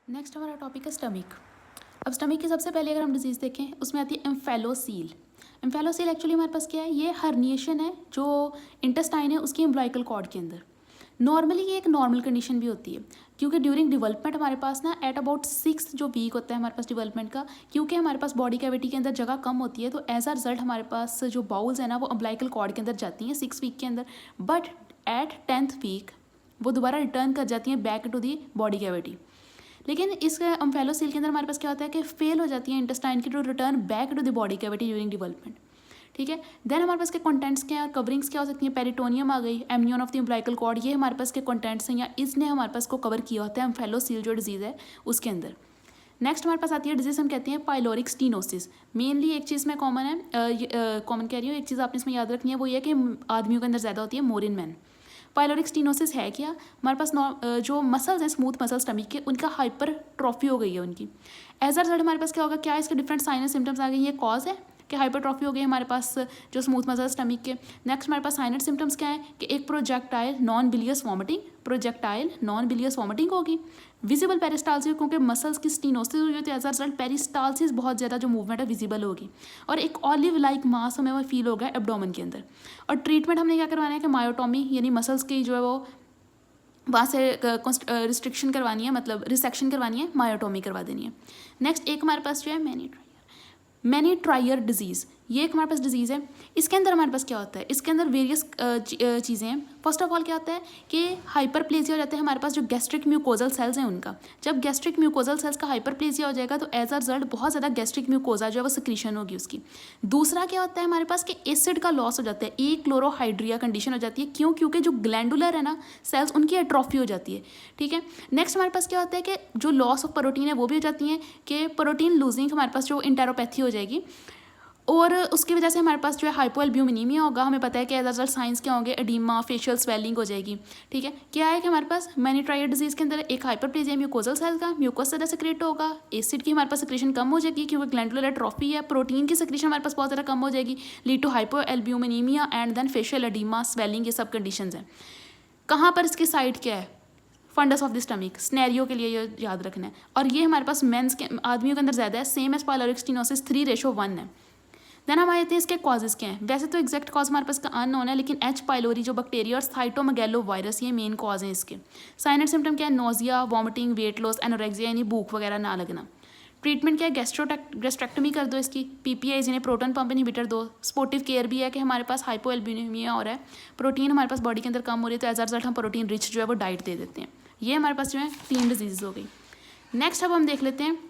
Next हमारा topic है stomach. अब स्टमक की सबसे पहले अगर हम डिजीज़ देखें उसमें आती है एम्फेलोसील। एम्फेलोसील एक्चुअली हमारे पास क्या है, ये हर्निएशन है जो इंटेस्टाइन है उसकी एम्ब्लाइकल कॉर्ड के अंदर। नॉर्मली ये एक नॉर्मल कंडीशन भी होती है क्योंकि ड्यूरिंग डेवलपमेंट हमारे पास ना एट अबाउट 6 जो वीक होता है हमारे पास डेवलपमेंट का, क्योंकि हमारे पास बॉडी कैविटी के अंदर जगह कम होती है तो एज अ रिजल्ट हमारे पास जो बाउल्स है ना वो एम्ब्लाइकल कॉर्ड के अंदर जाती हैं 6 वीक के अंदर। बट एट 10th वीक वो दोबारा रिटर्न कर जाती हैं back to the body cavity. लेकिन इस एम्फेलोसील के अंदर हमारे पास क्या होता है कि फेल हो जाती है इंटेस्टाइन की to return back to the body cavity during development. ठीक है, देन हमारे पास के कंटेंट्स क्या है, कवरिंग्स क्या हो सकती हैं, पेरिटोनियम आ गई, amnion of the umbilical cord, ये हमारे पास के कंटेंट्स हैं या इसने हमारे पास को कवर किया होता है एम्फेलोसील जो डिजीज़ है उसके अंदर। नेक्स्ट हमारे पास आती है डिजीज़ हम कहते हैं पाइलोरिक स्टीनोसिस। मेनली एक चीज़ में कॉमन है, कॉमन कह रही हूँ, एक चीज़ आपने इसमें याद रखनी है वो ये कि आदमियों के अंदर ज़्यादा होती है, मोर इन मैन। पाइलोरिक स्टीनोसिस है क्या, हमारे पास जो मसल्स हैं स्मूथ मसल्स स्टमक के उनका हाइपर ट्रॉफी हो गई है उनकी। एज अ रिजल्ट हमारे पास क्या होगा, क्या इसके डिफरेंट साइन एंड सिम्टम्स आ गए, ये कॉज है कि हाइपरट्रॉफी हो गई हमारे पास जो स्मूथ मसल स्टमक के। नेक्स्ट हमारे पास साइन एंड सिम्टम्स क्या है कि एक projectile non bilious vomiting, projectile non bilious vomiting होगी, विजिबल पेरिस्टाल्सिस क्योंकि मसल्स की स्टीनोसिस हुई होती है, एज अ रिजल्ट पेरिस्टाल्सिस बहुत ज़्यादा जो मूवमेंट है विजिबल होगी, और एक ऑलिव लाइक मास हमें वो फील होगा एब्डोमेन के अंदर। और ट्रीटमेंट हमने क्या करवाना है कि मायोटोमी यानी मसल्स की जो है वो वहाँ से रिस्ट्रिक्शन करवानी है, मतलब रिसेक्शन करवानी है, मायोटोमी करवा देनी है। नेक्स्ट एक हमारे पास जो है मैनी ट्रायर डिजीज़, ये एक हमारे पास डिजीज़ है। इसके अंदर हमारे पास क्या होता है, इसके अंदर वेरियस चीज़ें हैं। फर्स्ट ऑफ ऑल क्या होता है कि हाइपरप्लेजिया हो जाता है हमारे पास जो गैस्ट्रिक म्यूकोजल सेल्स हैं उनका। जब गैस्ट्रिक म्यूकोजल सेल्स का हाइपरप्लेजिया हो जाएगा तो एज अ रिजल्ट बहुत ज़्यादा गैस्ट्रिक म्यूकोजा जो है वो सिक्रीशन होगी उसकी। दूसरा क्या होता है हमारे पास कि एसिड का लॉस हो जाता है, ई क्लोरोहाइड्रिया कंडीशन हो जाती है। क्यों? क्योंकि जो ग्लैंडुलर है ना सेल्स उनकी एट्रॉफी हो जाती है। ठीक है, नेक्स्ट हमारे पास क्या होता है कि जो लॉस ऑफ प्रोटीन है वो भी हो जाती है कि प्रोटीन लूजिंग हमारे पास जो इंटेरोपैथी हो जाएगी, और उसकी वजह से हमारे पास जो है हाइपोएल्ब्यूमिनीमिया होगा। हमें पता है कि एज अ रिजल्ट साइंस क्या होंगे, एडीमा, फेशियल स्वेलिंग हो जाएगी। ठीक है, क्या है कि हमारे पास मैनी ट्रायर डिजीज़ के अंदर एक हाइपरप्लेजिया म्यूकोजल सेल का, म्यूकोस ज़्यादा सिक्रेट होगा, एसिड की हमारे पास सिक्रेशन कम हो जाएगी क्योंकि ग्लैंडुलर एट्रोफी है, प्रोटीन की सिक्रेशन हमारे पास बहुत ज़्यादा कम हो जाएगी, lead to hypoalbuminemia and then facial oedema, swelling, ये सब कंडीशन हैं। कहाँ पर इसकी साइड क्या है, fundus of the stomach, scenario के लिए ये याद रखना है। और ये हमारे पास मेंस के आदमियों के अंदर ज़्यादा है, सेम एज पाइलोरिक स्टीनोसिस 3:1 है। देन हम आए थे इसके कॉजेज़ क्या हैं। वैसे तो एग्जैक्ट कॉज हमारे पास का अननोन है, लेकिन एच पाइलोरी जो बैक्टीरिया और साइटोमेगैलो वायरस ये मेन कॉज हैं इसके। साइन एंड सिम्टम क्या है, nausea, vomiting, weight loss, anorexia यानी भूख वगैरह ना लगना। ट्रीटमेंट क्या है, गैस्ट्रेक्टमी कर दो इसकी, पीपीआई यानी प्रोटॉन पंप इनहिबिटर दो। स्पोर्टिव केयर भी है कि हमारे पास हाइपोएल्ब्यूमिया हो रहा है, प्रोटीन हमारे पास बॉडी के अंदर कम हो रही है तो एज अ रिजल्ट हम प्रोटीन रिच जो है वो डाइट दे देते हैं। ये हमारे पास जो है 3 डिजीज़ हो गई। नेक्स्ट अब हम देख लेते हैं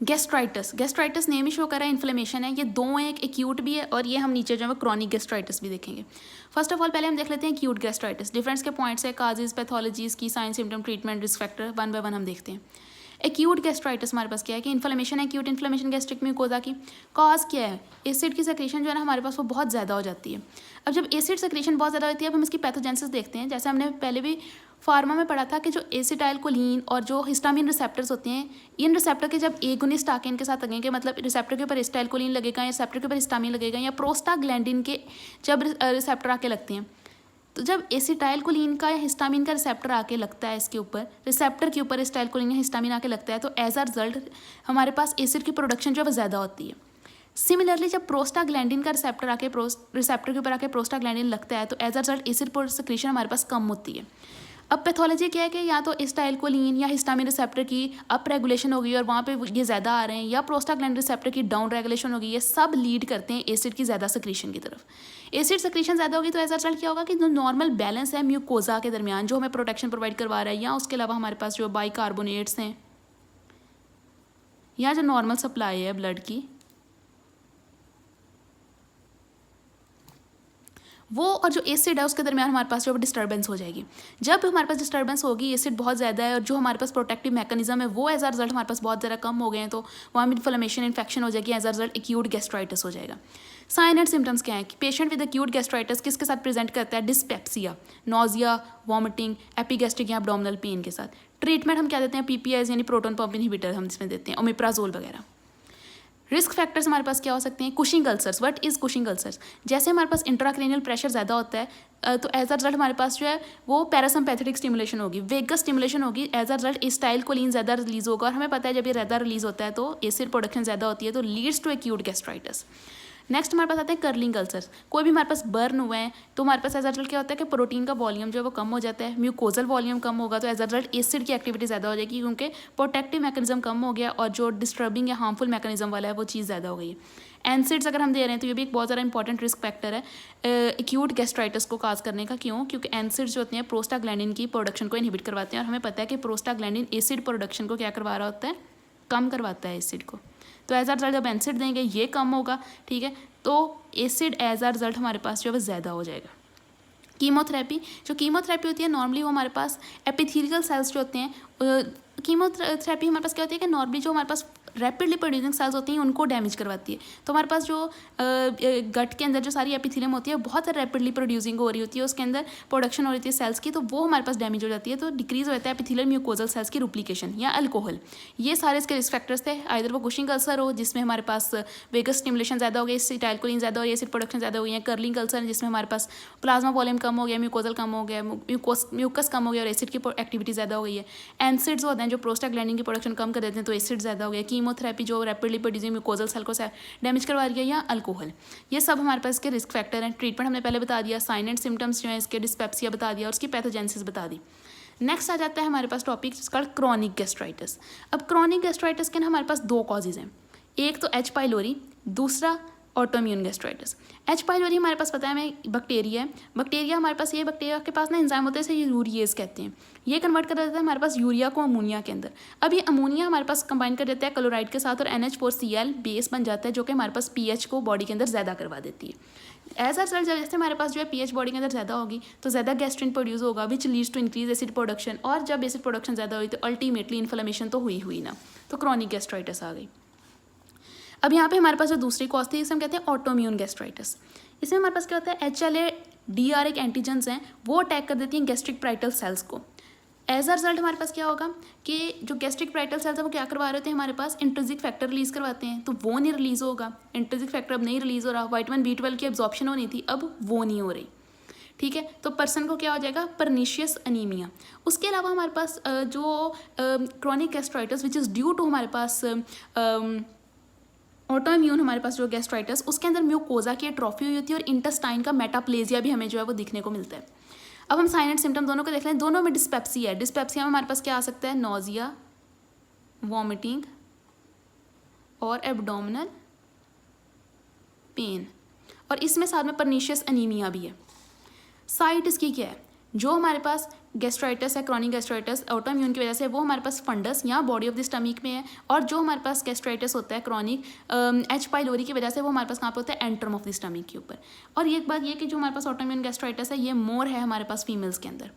गैस्ट्राइटिस। गैस्ट्राइटिस नेम ही शो कर रहा है इन्फ्लेमेशन है, ये दो हैं, एक एक्यूट भी है और ये हम नीचे जो है क्रॉनिक गैस्ट्राइटिस भी देखेंगे। फर्स्ट ऑफ ऑल पहले हम देख लेते हैं एक्यूट गैस्ट्राइटिस। डिफरेंस के पॉइंट्स है, काजेज, पैथोलॉजीज की, sign, symptom, treatment, risk factor, 1 by 1 हम देखते हैं। एक्यूट गैस्ट्राइटिस हमारे पास क्या है कि इन्फ्लेमेशन है, एक्यूट इन्फ्लेमेशन गैस्ट्रिक म्यूकोजा की। कॉज क्या है, एसिड की सेक्रेशन जो है ना हमारे पास वो बहुत ज़्यादा हो जाती है। अब जब एसिड सेक्रेशन बहुत ज़्यादा होती है, अब हम इसकी पैथोजेनेसिस देखते हैं। जैसे हमने पहले भी फार्मा में पढ़ा था कि जो एसिटाइल कोलिन और जो हिस्टामिन रिसेप्टर्स होते हैं, इन रिसेप्टर के जब एगोनिस्ट आके इनके साथ लगेंगे, मतलब रिसेप्टर के ऊपर एसिटाइल कोलिन लगेगा या रिसेप्टर के ऊपर हिस्टामिन लगेगा या प्रोस्टाग्लैंडिन के जब रिसेप्टर आके लगते हैं, तो जब एसिटाइल कोलिन का या हिस्टामिन का रिसेप्टर आके लगता है इसके ऊपर, रिसेप्टर के ऊपर एसिटाइल कोलिन या हिस्टामिन आके लगता है, तो एज अ रिजल्ट हमारे पास एसिड की प्रोडक्शन जो है वो ज़्यादा होती है। सिमिलरली जब प्रोस्टाग्लैंडिन का रिसेप्टर के ऊपर आके प्रोस्टाग्लैंडिन लगता है तो as a result acid secretion हमारे पास कम होती है। अब पैथोलॉजी क्या है कि या तो एसिटाइल कोलिन या हिस्टामिन रिसेप्टर की अप रेगुलेशन होगी और वहाँ पे ये ज़्यादा आ रहे हैं, या प्रोस्टाग्लैंडिन रिसेप्टर की डाउन रेगुलेशन होगी, ये सब लीड करते हैं एसिड की ज़्यादा सिक्रीशन की तरफ। एसिड सिक्रीशन ज़्यादा होगी तो ऐसा रिजल्ट क्या होगा कि जो नॉर्मल बैलेंस है म्यूकोजा के दरमियान जो हमें प्रोटेक्शन प्रोवाइड करवा रहा है, या उसके अलावा हमारे पास जो बाइकार्बोनेट्स हैं या जो नॉर्मल सप्लाई है ब्लड की वो और जो एसिड है उसके दरमियान हमारे पास जो डिस्टर्बेंस हो जाएगी। जब हमारे पास डिस्टर्बेंस होगी, एसिड बहुत ज़्यादा है और जो हमारे पास प्रोटेक्टिव मैकेनिज्म है वो एज अ रिजल्ट हमारे पास बहुत ज़्यादा कम हो गए हैं, तो वहाँ में इन्फ्लेमेशन, इन्फेक्शन हो जाएगी, as a result acute gastritis हो जाएगा। साइन एंड सिम्टम्स क्या है कि पेशेंट विद एक्यूट गैस्ट्राइटिस किसके साथ प्रेजेंट करता है, डिस्पेप्सिया, नोजिया, वॉमिटिंग, एपिगैस्ट्रिक या एब्डोमिनल पेन के साथ। ट्रीटमेंट हम क्या देते हैं, पीपीआई यानी प्रोटॉन पंप इनहिबिटर हम इसमें देते हैं, ओमेप्राजोल वगैरह। रिस्क फैक्टर्स हमारे पास क्या हो सकते हैं? Cushing ulcers. What is Cushing ulcers? जैसे हमारे पास इंट्राक्रेनियल प्रेशर ज़्यादा होता है तो एज अ रिजल्ट हमारे पास जो है वो पैरासिम्पैथेटिक स्टिमुलेशन होगी, वेगस स्टिमुलेशन होगी, एज अ रिजल्ट एसिटाइलकोलिन ज़्यादा रिलीज होगा। और हमें पता है जब ये ज़्यादा रिलीज होता है तो एसिड प्रोडक्शन ज़्यादा होती है, तो leads to acute gastritis. Next हमारे पास आते हैं कर्लिंग अल्सर्स। कोई भी हमारे पास बर्न हुए हैं तो हमारे पास एज अ रिजल्ट क्या होता है कि प्रोटीन का वॉल्यूम जो है वो कम हो जाता है, म्यूकोजल वॉल्यूम कम होगा, तो एज अ रिजल्ट एसिड की एक्टिविटी ज़्यादा हो जाएगी क्योंकि प्रोटेक्टिव मैकेनिज्म कम हो गया और जो डिस्टर्बिंग या हार्मफुल मैकेनिज्म वाला है वो चीज़ ज़्यादा हो गई है। एनसिड्स अगर हम दे रहे हैं तो ये भी एक बहुत ज़्यादा इंपॉर्टेंट रिस्क फैक्टर है एक्यूट गैस्ट्राइटिस को काज करने का। क्यों? क्योंकि एनसिड्स जो होते हैं प्रोस्टाग्लैंडिन की प्रोडक्शन को इनहिबिट करवाते हैं और हमें पता है कि प्रोस्टाग्लैंडिन एसिड प्रोडक्शन को क्या करवा रहा होता है? कम करवाता है एसिड को। तो एज अ रिजल्ट जब एनसिड देंगे ये कम होगा, ठीक है, तो एसिड एज अ रिजल्ट हमारे पास जो है वो ज़्यादा हो जाएगा। कीमोथेरेपी, जो कीमोथेरेपी होती है नॉर्मली वो हमारे पास एपिथेलियल सेल्स जो होते हैं, कीमोथेरेपी हमारे पास क्या होती है कि नॉर्मली जो हमारे पास रैपिडली प्रोड्यूसिंग सेल्स होती हैं उनको डैमेज करवाती है। तो हमारे पास जो गट के अंदर जो सारी एपिथेलियम होती है बहुत रैपिडली प्रोड्यूसिंग हो रही होती है, उसके अंदर प्रोडक्शन हो रही है सेल्स की, तो वो हमारे पास डैमेज हो जाती है, तो डिक्रीज हो जाता है एपिथेलियल म्यूकोजल सेल्स की रिप्लिकेशन या अल्कोहल। ये सारे इसके रिस्क फैक्टर्स थे। आइदर वो कुशिंग अल्सर हो जिसमें हमारे पास वेगस स्टिमुलेशन ज़्यादा हो गई, एसिटाइलकोलिन ज़्यादा हो गई, एसिड प्रोडक्शन ज़्यादा हो गई है, कर्लिंग अल्सर जिसमें हमारे पास प्लाज्मा वॉल्यूम कम हो गया, म्यूकोजल कम हो गया, म्यूकस कम हो गया और एसिड की एक्टिविटी ज़्यादा हो गई है। एनसिड्स होते हैं जो प्रोस्टाग्लैंडिन की प्रोडक्शन कम कर देते हैं, तो एसिड ज़्यादा हो गया। कीमोथेरेपी जो रैपिडली प्रोड्यूसिंग म्यूकोजल सेल को डैमेज करवा रही है, या अल्कोहल। ये सब हमारे पास इसके रिस्क फैक्टर हैं। ट्रीटमेंट हमने पहले बता दिया, साइन एंड सिम्टम्स जो है इसके डिस्पेप्सिया बता दिया और उसकी पैथोजेनेसिस बता दी। नेक्स्ट आ जाता है हमारे पास टॉपिक जिसका क्रॉनिक गैस्ट्राइटिस। अब क्रॉनिक गैस्ट्राइटिस के ना हमारे पास दो कॉजेज हैं, एक तो एच पाइलोरी, दूसरा ऑटोइम्यून गैस्ट्राइटिस। एच पाइलोरी हमारे पास पता है हमें बैक्टीरिया है। बैक्टीरिया हमारे पास ये बैक्टीरिया के पास ना एंजाइम होते हैं, इसे यूरिएज कहते हैं। ये कन्वर्ट कर देता है हमारे पास यूरिया को अमोनिया के अंदर। अब ये अमोनिया हमारे पास कंबाइन कर देता है क्लोराइड के साथ और NH4Cl बेस बन जाता है जो कि हमारे पास pH को बॉडी के अंदर ज़्यादा करवा देती है। एज अ रिजल्ट जैसे हमारे पास जो है pH बॉडी के अंदर ज़्यादा होगी तो ज़्यादा गैस्ट्रिन प्रोड्यूस होगा, which leads to increase acid production, और जब एसिड प्रोडक्शन ज़्यादा हुई तो अल्टीमेटली इन्फ्लेमेशन तो हुई ना, तो क्रॉनिक गैस्ट्राइटिस आ गई। अब यहाँ पे हमारे पास जो दूसरी कॉज थी इसे हम कहते हैं ऑटोइम्यून गैस्ट्राइटिस। इसमें हमारे पास क्या होता है HLA-DR एक एंटीजेंस हैं, वो अटैक कर देती हैं गैस्ट्रिक प्राइटल सेल्स को। एज अ रिजल्ट हमारे पास क्या होगा कि जो गैस्ट्रिक प्राइटल सेल्स है वो क्या करवा रहे थे, हमारे पास इंट्रिंसिक फैक्टर रिलीज करवाते हैं, तो वो नहीं रिलीज होगा। इंट्रिंसिक फैक्टर अब नहीं रिलीज हो रहा, विटामिन B12 की एब्जॉर्प्शन होनी थी, अब वो नहीं हो रही, ठीक है, तो पर्सन को क्या हो जाएगा, परनीशियस अनीमिया। उसके अलावा हमारे पास जो chronic gastritis which is due to हमारे पास ऑटोइम्यून हमारे पास जो गैस्ट्राइटिस, उसके अंदर म्यूकोजा की एट्रोफी हुई होती है और इंटेस्टाइन का मेटाप्लेजिया भी हमें जो है वो दिखने को मिलता है। अब हम साइन एंड सिम्टम दोनों को देख लें, दोनों में डिस्पेप्सिया है। डिस्पेप्सिया में हमारे पास क्या आ सकता है, नोजिया, वॉमिटिंग और एब्डोमिनल पेन, और इसमें साथ में परनीशियस अनीमिया भी है। साइट इसकी क्या है, जो हमारे पास गैस्ट्राइटिस है, क्रॉनिक गैस्ट्राइटिस ऑटोइम्यून की वजह से, वो हमारे पास फंडस यहाँ बॉडी ऑफ द स्टमक में है, और जो हमारे पास गैस्ट्राइटिस होता है क्रॉनिक एच पाइलोरी की वजह से वो हमारे पास कहाँ पे होता है, एंट्रम ऑफ द स्टमक के ऊपर। और ये एक बात ये कि जो हमारे पास ऑटोइम्यून गैस्ट्राइटिस है ये मोर है हमारे पास फीमेल्स के अंदर।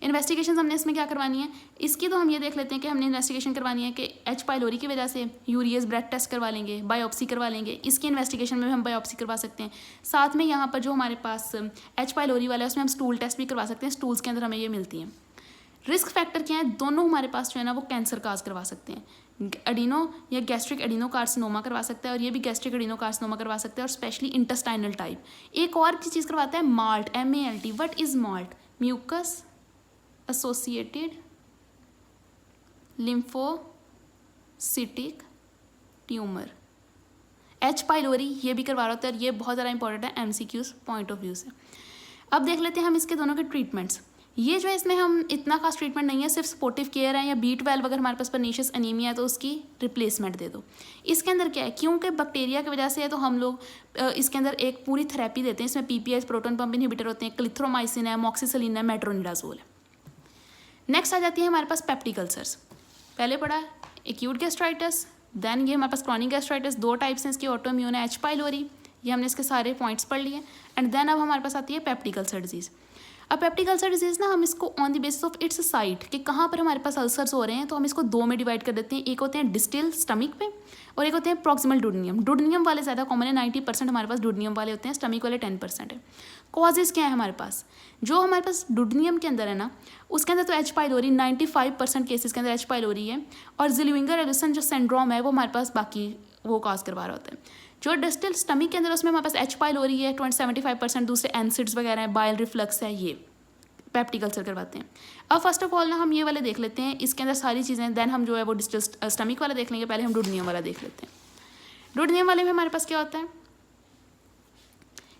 इन्वेस्टिगेशन हमने इसमें क्या करवानी है, इसकी तो हम ये देख लेते हैं कि हमने इन्वेस्टिगेशन करवानी है कि एच पाइलोरी की वजह से यूरियस ब्लड टेस्ट करवा लेंगे, बायोप्सी करवा लेंगे, इसकी इन्वेस्टिगेशन में हम बायोप्सी करवा सकते हैं। साथ में यहाँ पर जो हमारे पास एच पाइलोरी वाला है उसमें हम स्टूल टेस्ट भी करवा सकते हैं, स्टूल्स के अंदर हमें ये मिलती हैं। रिस्क फैक्टर क्या है, दोनों हमारे पास जो है ना वो कैंसर काज करवा सकते हैं। एडिनो या गैस्ट्रिक एडिनो कार्सिनोमा करवा सकता है, और ये भी गैस्ट्रिक एडिनो कार्सिनोमा करवा सकता है, और स्पेशली इंटेस्टाइनल टाइप। एक और चीज़ करवाता है malt, MALT। What is malt? Mucus associated lymphocytic tumour. H pylori ये भी करवा रहा होता है, और ये बहुत ज़्यादा इंपॉर्टेंट है MCQs पॉइंट ऑफ व्यू से। अब देख लेते हैं हम इसके दोनों के ट्रीटमेंट्स। ये जो है इसमें हम इतना खास ट्रीटमेंट नहीं है, सिर्फ सपोर्टिव केयर है, या B12 अगर हमारे पास परनीशियस अनीमिया है तो उसकी रिप्लेसमेंट दे दो। इसके अंदर क्या है, क्योंकि बैक्टीरिया की वजह से है तो हम लोग इसके अंदर एक पूरी थेरेपी देते हैं। इसमें PPH प्रोटॉन पंप इनहिबिटर होते हैं, क्लिथ्रोमाइसिन है, मॉक्सिसिलिन है, मेट्रोनिडाजोल है। नेक्स्ट आ जाती है हमारे पास पेप्टिक अल्सर्स। पहले पढ़ा एक्यूट गैस्ट्राइटिस, देन ये हमारे पास क्रॉनिक गैस्ट्राइटिस, दो टाइप्स हैं इसकी, ऑटोइम्यून है, एच पाइलोरी, ये हमने इसके सारे पॉइंट्स पढ़ लिए। एंड देन अब हमारे पास आती है पेप्टिक अल्सर डिजीज़। अब पेप्टिक अल्सर डिजीज़ ना हम इसको on the basis of its site कि कहाँ पर हमारे पास अल्सर्स हो रहे हैं तो हम इसको दो में डिवाइड कर देते हैं। एक होते हैं डिस्टल स्टमक पे और एक होते हैं प्रॉक्सिमल डुडेनियम। डुडेनियम वाले ज़्यादा कॉमन है, 90% हमारे पास डुडेनियम वाले होते हैं, स्टमक वाले 10% है। कॉजेज़ क्या है हमारे पास? जो हमारे पास डुडेनियम के अंदर है ना, उसके अंदर तो एच पाइलोरी 95% केसेस के अंदर एच पाइलोरी है, और ज़िलीविंगर एलिसन जो सिंड्रोम है वो हमारे पास बाकी वो कॉज करवा रहा होता है। जो डिस्टल स्टमक के अंदर उसमें हमारे पास एच पाइलोरी है 75%, दूसरे एनसिड्स वगैरह हैं, बाइल रिफ्लक्स है, ये पेप्टिक अल्सर करवाते हैं। अब फर्स्ट ऑफ ऑल ना हम ये वाले देख लेते हैं, इसके अंदर सारी चीज़ें, देन हम जो है वो डिस्टल स्टमक वाला देख लेंगे। पहले हम डुडेनियम वाला देख लेते हैं। डुडेनियम वाले में हमारे पास क्या होता है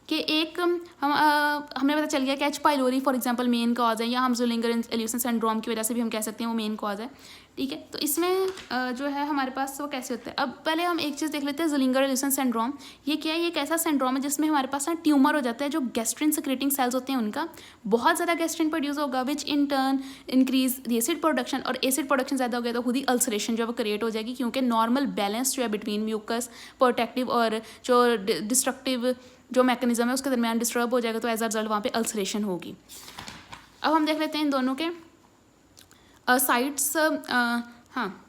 कि एक हमें पता चल गया कि H pylori for example main cause है, या हम ज़िलीविंगर एलिसन सिंड्रोम की वजह से भी हम कह सकते हैं वो मेन कॉज है, ठीक है। तो इसमें जो है हमारे पास वो कैसे होता है। अब पहले हम एक चीज़ देख लेते हैं, ज़िलीविंगर एलिसन सिंड्रोम। ये क्या है? ये एक ऐसा सिंड्रोम है जिसमें हमारे पास ना ट्यूमर हो जाता है, जो गैस्ट्रिन सिक्रेटिंग सेल्स होते हैं उनका बहुत ज़्यादा गैस्ट्रिन प्रोड्यूस होगा, which in turn increase the acid production, और एसिड प्रोडक्शन ज़्यादा हो गया तो खुद ही अल्सरेशन जो है वो क्रिएट हो जाएगी, क्योंकि नॉर्मल बैलेंस जो है बिटवीन म्यूकस प्रोटेक्टिव और जो डिस्ट्रक्टिव जो मैकेनिज्म है उसके दरमियान डिस्टर्ब हो जाएगा, तो एज अ रिजल्ट वहाँ पे अल्सरेशन होगी। अब हम देख लेते हैं इन दोनों के साइट्स, हाँ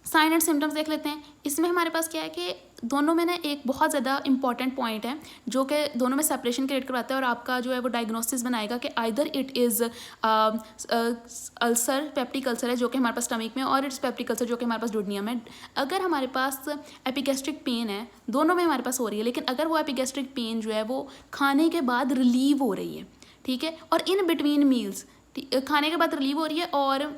साइन एंड सिम्टम्स देख लेते हैं। इसमें हमारे पास क्या है कि दोनों में ना एक बहुत ज़्यादा इंपॉर्टेंट पॉइंट है जो कि दोनों में सेपरेशन क्रिएट करवाता है और आपका जो है वो डायग्नोसिस बनाएगा कि either it is ulcer, peptic ulcer है जो कि हमारे पास स्टमक में, और इट्स पेप्टिक अल्सर जो कि हमारे पास डुडेनियम है। अगर हमारे पास एपिगैस्ट्रिक पेन है, दोनों में हमारे पास हो रही है, लेकिन अगर वो एपिगैस्ट्रिक पेन जो है वो खाने के बाद रिलीव हो रही है, ठीक है, और इन बिटवीन मील्स खाने के बाद रिलीव हो रही है और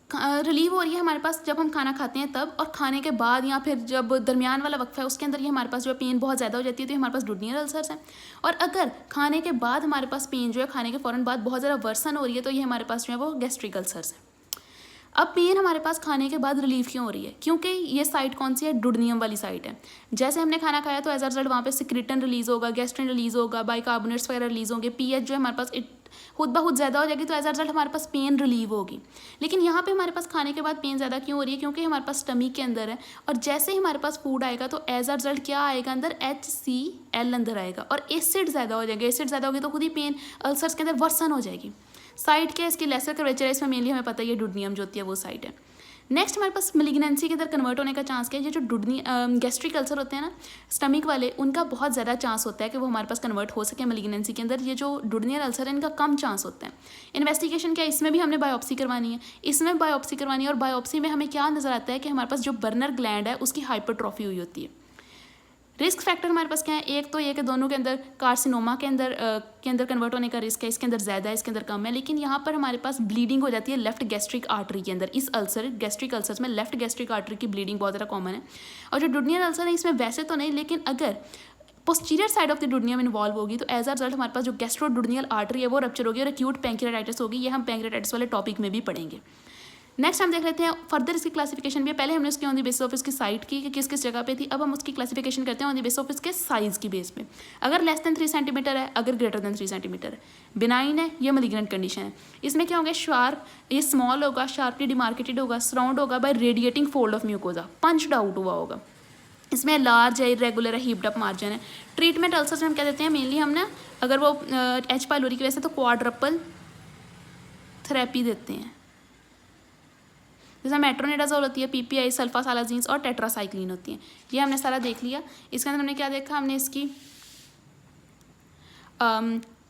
रिलीव हो रही है हमारे पास जब हम खाना खाते हैं तब, और खाने के बाद या फिर जब दरमियान वाला वक्फा है उसके अंदर ये हमारे पास जो है पेन बहुत ज़्यादा हो जाती है, तो ये हमारे पास डुडेनियल अल्सर्स हैं। और अगर खाने के बाद हमारे पास पेन जो है खाने के फ़ौरन बाद बहुत ज़्यादा वर्सन हो रही है, तो ये हमारे पास जो है वो गैस्ट्रिक अल्सर्स है। अब पेन हमारे पास खाने के बाद रिलीफ क्यों हो रही है? क्योंकि ये साइट कौन सी है? डुडेनियम वाली साइट है। जैसे हमने खाना खाया तो एज अ रिजल्ट वहाँ पे सिक्रेटिन रिलीज होगा, गैस्ट्रिन रिलीज होगा, बाइकार्बोनेट्स वगैरह रिलीज होंगे, पीएच जो है हमारे पास खुद ब खुद ज़्यादा हो जाएगी, तो एज अ रिजल्ट हमारे पास पेन रिलीव होगी। लेकिन यहाँ पे हमारे पास खाने के बाद पेन ज़्यादा क्यों हो रही है? क्योंकि हमारे पास स्टमक के अंदर है, और जैसे ही हमारे पास फूड आएगा तो एज अ रिजल्ट क्या आएगा अंदर? HCl अंदर आएगा, और एसिड ज़्यादा हो जाएगा। एसिड ज़्यादा होगी तो खुद ही पेन अल्सर्स के अंदर वर्सन हो जाएगी। साइट क्या है इसकी? लेसर कर्वेचर है, इसमें मेनली हमें पता है ये डुडेनियम जो होती है वो साइट है। नेक्स्ट हमारे पास मेलिग्नेंसी के अंदर कन्वर्ट होने का चांस क्या है? ये जो गैस्ट्रिक अल्सर होते हैं ना स्टमक वाले, उनका बहुत ज़्यादा चांस होता है कि वो हमारे पास कन्वर्ट हो सके मेलिग्नेंसी के अंदर। ये जो डुडेनियल अल्सर है इनका कम चांस होता है। इन्वेस्टिगेशन क्या है? इसमें भी हमने बायोप्सी करवानी है, इसमें बायोप्सी करवानी है, और बायोप्सी में हमें क्या नज़र आता है कि हमारे पास जो बर्नर ग्लैंड है उसकी हाइपरट्रॉफी हुई होती है। रिस्क फैक्टर हमारे पास क्या है? एक तो ये कि दोनों के अंदर कार्सिनोमा के अंदर कन्वर्ट होने का रिस्क है, इसके अंदर ज़्यादा है, इसके अंदर कम है। लेकिन यहाँ पर हमारे पास ब्लीडिंग हो जाती है लेफ्ट गैस्ट्रिक आर्टरी के अंदर। इस गैस्ट्रिक अल्सर्स में लेफ्ट गैस्ट्रिक आर्टरी की ब्लीडिंग बहुत ज़्यादा कॉमन है। और जो डुडेनियल अल्सर है इसमें वैसे तो नहीं, लेकिन अगर posterior side of the duodenum involve होगी तो एज अ रिजल्ट हमारे पास जो गैस्ट्रोडुडेनियल आर्टरी है वो रप्चर होगी और एक्यूट पैंक्रियाटाइटिस होगी। ये हम पैंक्रियाटाइटिस वाले टॉपिक में भी पढ़ेंगे। नेक्स्ट हम देख लेते हैं फर्दर इसकी क्लासिफिकेशन भी है। पहले हमने उसकी ऑन द बेसिस ऑफ इसकी साइट की कि किस किस जगह पे थी। अब हम उसकी क्लासिफिकेशन करते हैं ऑन द बेसिस ऑफ इसके साइज़ की बेस पे। अगर लेस देन 3 सेंटीमीटर है, अगर ग्रेटर देन 3 सेंटीमीटर है, बिनाइन है, ये मलिग्नेंट कंडीशन है। इसमें क्या होंगे? शार्प, ये स्मॉल होगा, शार्पली डिमार्केटेड होगा, सराउंड होगा by radiating fold of mucosa, punched out हुआ होगा। इसमें लार्ज है, इरेगुलर है, हीप्ड अप मार्जिन है। ट्रीटमेंट अल्सर्स में हम क्या देते हैं मेनली हम ना, अगर वो एच पाइलोरी की वजह से तो क्वाड्रपल थेरेपी देते हैं, जैसे मेट्रोनिडाजोल होती है, PPI, सल्फासालाजीन्स और टेट्रासाइक्लिन होती हैं। ये हमने सारा देख लिया। इसके अंदर हमने क्या देखा? हमने इसकी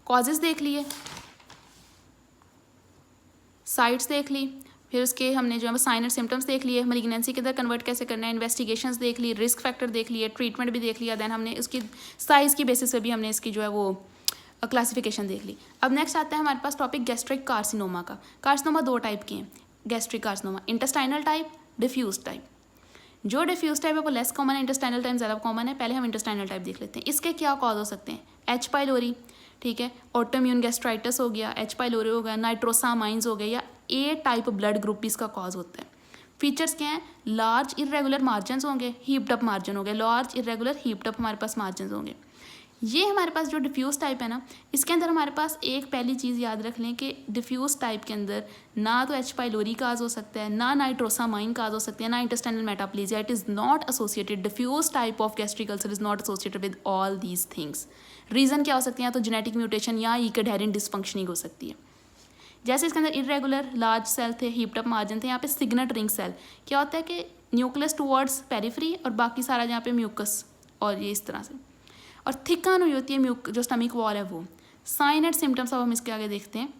कॉजेज़ देख लिए, साइट्स देख ली, फिर उसके हमने जो है साइन और सिम्टम्स देख लिए, मलिग्नेंसी के अंदर कन्वर्ट कैसे करना है, इन्वेस्टिगेशंस देख ली, रिस्क फैक्टर देख लिए, ट्रीटमेंट भी देख लिया। देन हमने उसकी साइज़ की बेसिस पे भी हमने इसकी जो है वो क्लासिफिकेशन देख ली। अब नेक्स्ट आता है हमारे पास टॉपिक गैस्ट्रिक कार्सिनोमा का। कार्सिनोमा 2 टाइप के हैं gastric carcinoma, intestinal type, diffuse type. जो डिफ्यूज टाइप है वो लेस कॉमन है, इंटेस्टाइनल टाइप ज़्यादा कॉमन है। पहले हम इंटेस्टाइनल टाइप देख लेते हैं। इसके क्या कॉज हो सकते हैं? एच पाइलोरी, ठीक है, ऑटोइम्यून गैस्ट्राइटिस हो गया, एच पाइलोरी हो गया, नाइट्रोसामाइंस हो गया, या ए टाइप ब्लड ग्रुप इसका कॉज होता है। फीचर्स क्या हैं? लार्ज इरेगुलर मार्जिन होंगे, हीप्ड अप मार्जिन हो गए, लार्ज इरेगुलर हीप्ड अप हमारे पास मार्जिन होंगे। ये हमारे पास जो डिफ्यूज़ टाइप है ना, इसके अंदर हमारे पास एक पहली चीज़ याद रख लें कि डिफ्यूज़ टाइप के अंदर ना तो एच पाइलोरी काज हो सकता है, ना नाइट्रोसामाइन काज हो सकती है, ना intestinal metaplasia. It is not associated. Diffuse type of gastric ulcer is not associated with all these things. Reason क्या हो सकती है? या तो जेनेटिक म्यूटेशन या ईकेडहेरेंट डिसफंक्शनिंग हो सकती है. जैसे इसके अंदर इरेगुलर लार्ज सेल थे, हीप्ड अप मार्जिन थे, यहाँ पे सिग्नेट रिंग सेल. क्या होता है कि न्यूक्लियस टुवर्ड्स पेरिफेरी और बाकी सारा यहाँ पे म्यूकस और ये इस तरह से, और थिकन हुई होती है जो स्टमक वॉल है वो. साइन एंड सिम्टम्स अब हम इसके आगे देखते हैं.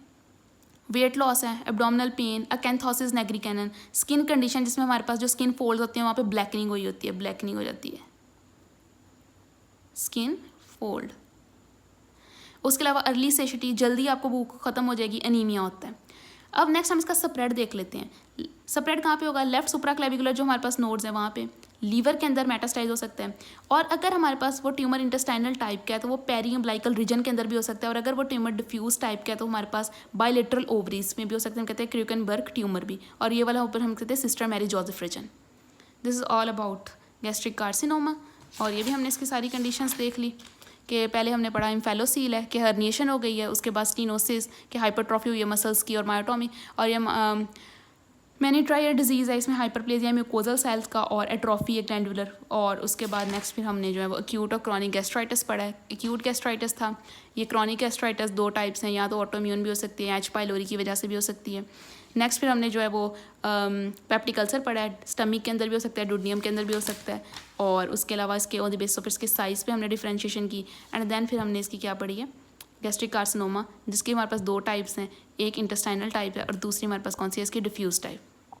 वेट लॉस है, एब्डोमिनल पेन, अकेंथोसिस नेग्रिकेनन, स्किन कंडीशन जिसमें हमारे पास जो स्किन फोल्ड होती है वहाँ पे ब्लैकनिंग हुई होती है, ब्लैकनिंग हो जाती है, स्किन फोल्ड. उसके अलावा अर्ली सेशिटी, जल्दी आपको भूख खत्म हो जाएगी, एनीमिया होता है. अब नेक्स्ट हम इसका स्प्रेड देख लेते हैं. स्प्रेड कहाँ पे होगा? लेफ्ट सुप्राक्लेविकुलर जो हमारे पास नोड्स हैं वहाँ पे. लीवर के अंदर मेटास्टाइज हो सकता है, और अगर हमारे पास वो ट्यूमर इंटेस्टाइनल टाइप का है तो वो पेरी अम्बिलिकल रीजन के अंदर भी हो सकता है, और अगर वो ट्यूमर डिफ्यूज टाइप का है तो हमारे पास बायलेटरल ओवरीज में भी हो सकता है. हम कहते हैं क्रूकनबर्ग ट्यूमर भी, और ये वाला ऊपर हम कहते हैं sister Mary Joseph region. This is all about gastric carcinoma. और ये भी हमने इसकी सारी कंडीशंस देख ली कि पहले हमने पढ़ा इम्फेलोसील है कि हर्निएशन हो गई है, उसके बाद स्टीनोसिस कि हाइपरट्रॉफी हुई है मसल्स की और मायोटोमी, और ये मैनीट्रायर डिजीज़ है, इसमें हाइपरप्लेजिया म्यूकोजल सेल्स का और एट्रॉफी है ग्लैंडुलर. और उसके बाद नेक्स्ट फिर हमने जो है वो एक्यूट और क्रॉनिक गैस्ट्राइटिस पढ़ा है. एक्यूट गैस्ट्राइटिस था. ये क्रॉनिक गैस्ट्राइटिस दो टाइप्स हैं, या तो ऑटोम्यून भी हो सकती है, एच पाइलोरी की वजह से भी हो सकती है. नेक्स्ट फिर हमने जो है वो पेप्टिक अल्सर पढ़ा है. स्टमक के अंदर भी हो सकता है, डुडियम के अंदर भी हो सकता है, और उसके अलावा इसके ऑन द बेसिस ऑफ इसके साइज़ पे हमने डिफ्रेंशिएशन की. एंड देन फिर हमने इसकी क्या पढ़ी है? गैस्ट्रिक कार्सिनोमा, जिसके हमारे पास दो टाइप्स हैं, एक इंटेस्टाइनल टाइप है और दूसरी हमारे पास कौन सी है इसकी? Diffuse type.